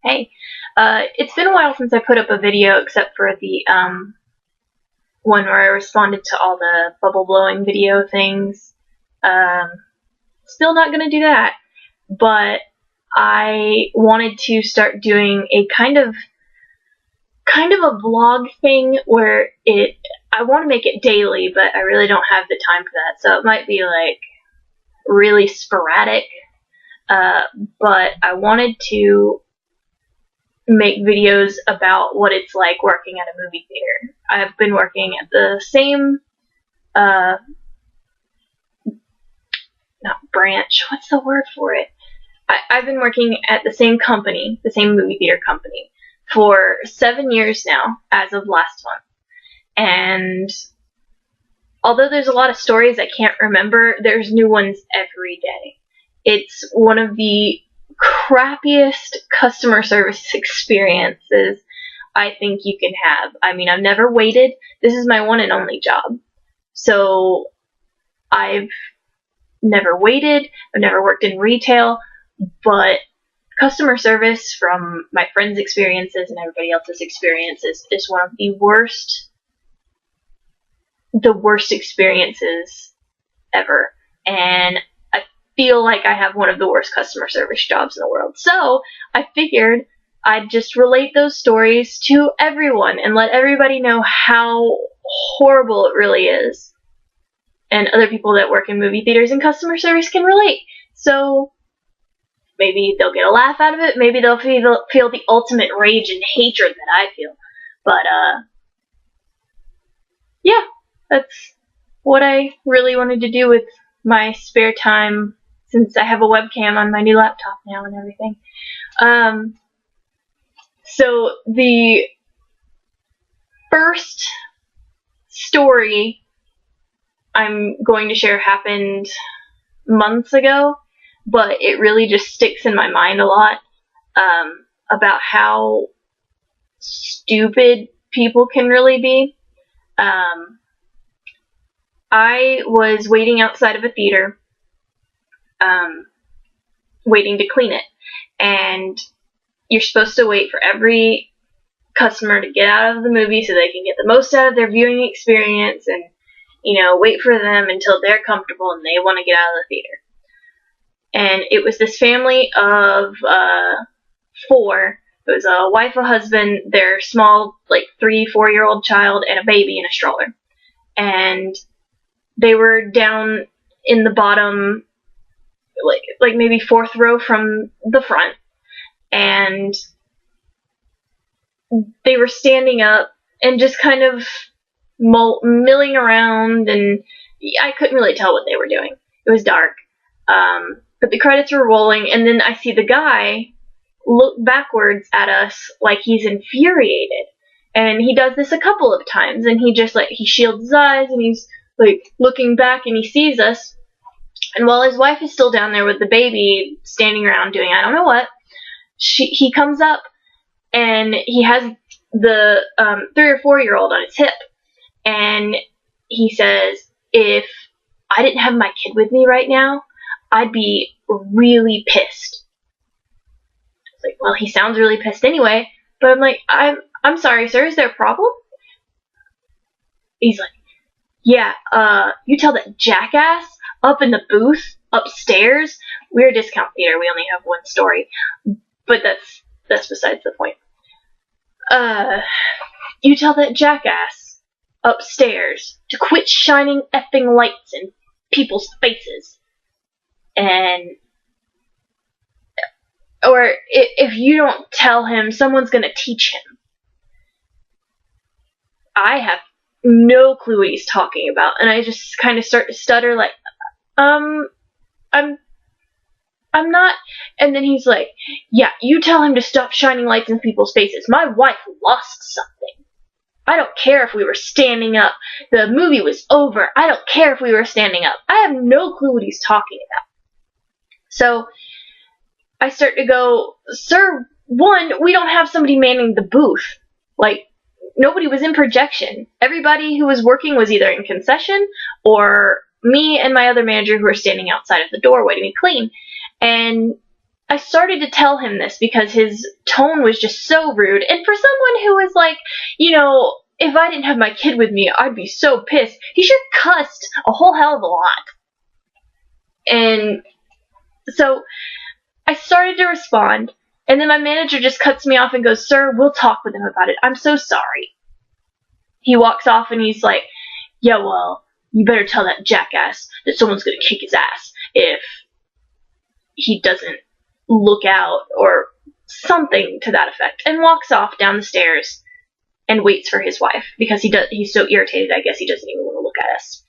Hey, it's been a while since I put up a video, except for the one where I responded to all the bubble blowing video things. Um, Still not gonna do that, but I wanted to start doing a kind of a vlog thing where I want to make it daily, but I really don't have the time for that, so it might be like really sporadic. Uh, but I wanted to make videos about what it's like working at a movie theater. I've been working at the same, uh, not branch, what's the word for it? I've been working at the same company, the same movie theater company, for 7 years now, as of last month. And although there's a lot of stories I can't remember, there's new ones every day. It's one of the crappiest customer service experiences I think you can have. I mean, I've never waited. This is my one and only job. So I've never waited. I've never worked in retail, but customer service, from my friends' experiences and everybody else's experiences, is one of the worst experiences ever. And I feel like I have one of the worst customer service jobs in the world. So I figured I'd just relate those stories to everyone and let everybody know how horrible it really is. And other people that work in movie theaters and customer service can relate. So maybe they'll get a laugh out of it. Maybe they'll feel the ultimate rage and hatred that I feel. But, yeah, that's what I really wanted to do with my spare time, since I have a webcam on my new laptop now and everything. So the first story I'm going to share happened months ago, but it really just sticks in my mind a lot, about how stupid people can really be. I was waiting outside of a theater, waiting to clean it, and you're supposed to wait for every customer to get out of the movie so they can get the most out of their viewing experience, and wait for them until they're comfortable and they want to get out of the theater. And it was this family of four. It was a wife, a husband, their small, like 3-4-year-old child, and a baby in a stroller. And they were down in the bottom, like maybe fourth row from the front. And they were standing up and just kind of milling around, and I couldn't really tell what they were doing. It was dark. But the credits were rolling, and then I see the guy look backwards at us like he's infuriated. And he does this a couple of times, and he shields his eyes, and he's looking back, and he sees us. And while his wife is still down there with the baby standing around doing I don't know what, he comes up, and he has the 3 or 4-year-old on his hip, and he says, "If I didn't have my kid with me right now, I'd be really pissed." It's like, well, he sounds really pissed anyway. But I'm like, I'm sorry, sir, is there a problem? He's like, "Yeah, you tell that jackass up in the booth upstairs." We're a discount theater, we only have one story, but that's besides the point. You tell that jackass upstairs to quit shining effing lights in people's faces. Or if you don't tell him, someone's gonna teach him. I have no clue what he's talking about, and I just kind of start to stutter, like, I'm not. And then he's like, "Yeah, you tell him to stop shining lights in people's faces. My wife lost something. I don't care if we were standing up. The movie was over. I don't care if we were standing up." I have no clue what he's talking about. So I start to go, "Sir, one, we don't have somebody manning the booth. Nobody was in projection. Everybody who was working was either in concession, or me and my other manager who were standing outside of the door waiting to clean. And I started to tell him this because his tone was just so rude. And for someone who was like, if I didn't have my kid with me, I'd be so pissed. He sure cussed a whole hell of a lot. And so I started to respond, and then my manager just cuts me off and goes, "Sir, we'll talk with him about it. I'm so sorry." He walks off and he's like, "Yeah, well, you better tell that jackass that someone's gonna kick his ass if he doesn't look out," or something to that effect, and walks off down the stairs and waits for his wife because he's so irritated, I guess he doesn't even want to look at us.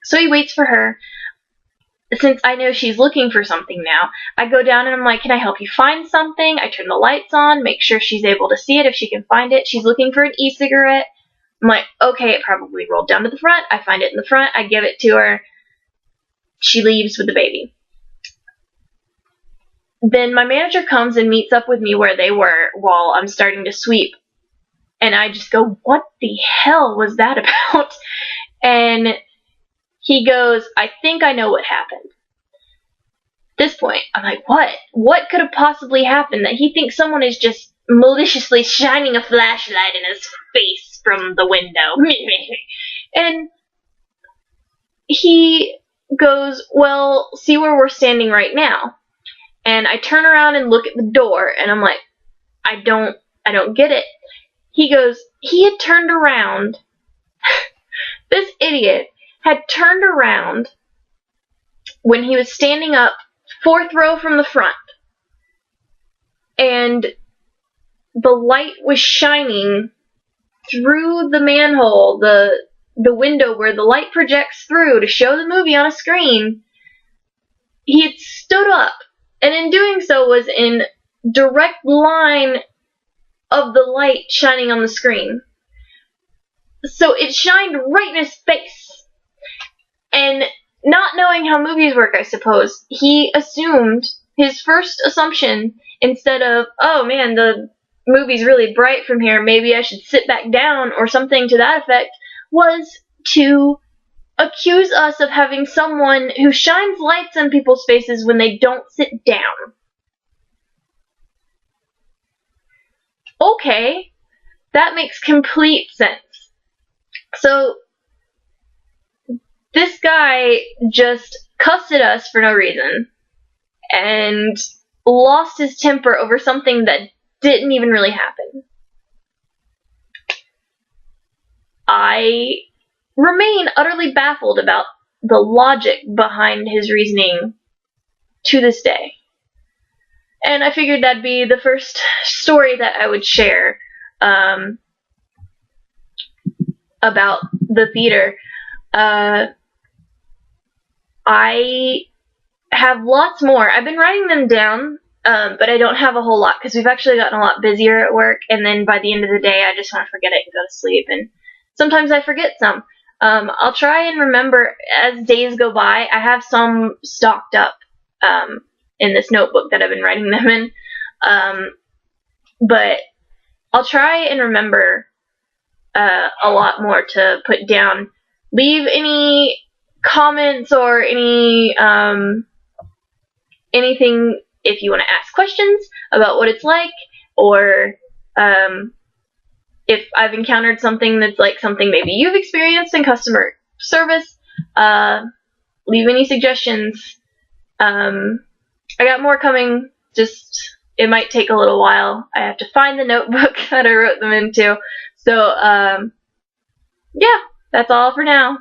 So he waits for her. Since I know she's looking for something now, I go down and I'm like, "Can I help you find something?" I turn the lights on, make sure she's able to see it if she can find it. She's looking for an e-cigarette. I'm like, okay, it probably rolled down to the front. I find it in the front. I give it to her. She leaves with the baby. Then my manager comes and meets up with me where they were while I'm starting to sweep. And I just go, "What the hell was that about?" And he goes, "I think I know what happened." At this point, I'm like, what? What could have possibly happened that he thinks someone is just maliciously shining a flashlight in his face from the window? And he goes, "Well, see where we're standing right now." And I turn around and look at the door, and I'm like, I don't get it. He goes, he had turned around. This idiot had turned around when he was standing up 4th row from the front, and the light was shining through the manhole, the window where the light projects through to show the movie on a screen. He had stood up, and in doing so was in direct line of the light shining on the screen. So it shined right in his face. And not knowing how movies work, I suppose, he assumed, his first assumption, instead of, "Oh man, the movie's really bright from here, maybe I should sit back down," or something to that effect, was to accuse us of having someone who shines lights on people's faces when they don't sit down. Okay, that makes complete sense. So this guy just cussed at us for no reason and lost his temper over something that didn't even really happen. I remain utterly baffled about the logic behind his reasoning to this day. And I figured that'd be the first story that I would share about the theater. I have lots more. I've been writing them down, but I don't have a whole lot because we've actually gotten a lot busier at work, and then by the end of the day I just want to forget it and go to sleep, and sometimes I forget some. I'll try and remember as days go by. I have some stocked up in this notebook that I've been writing them in, but I'll try and remember a lot more to put down. Leave any comments or anything if you want to ask questions about what it's like, or if I've encountered something that's like something maybe you've experienced in customer service. Leave any suggestions. I got more coming, just it might take a little while. I have to find the notebook that I wrote them into. So, yeah, that's all for now.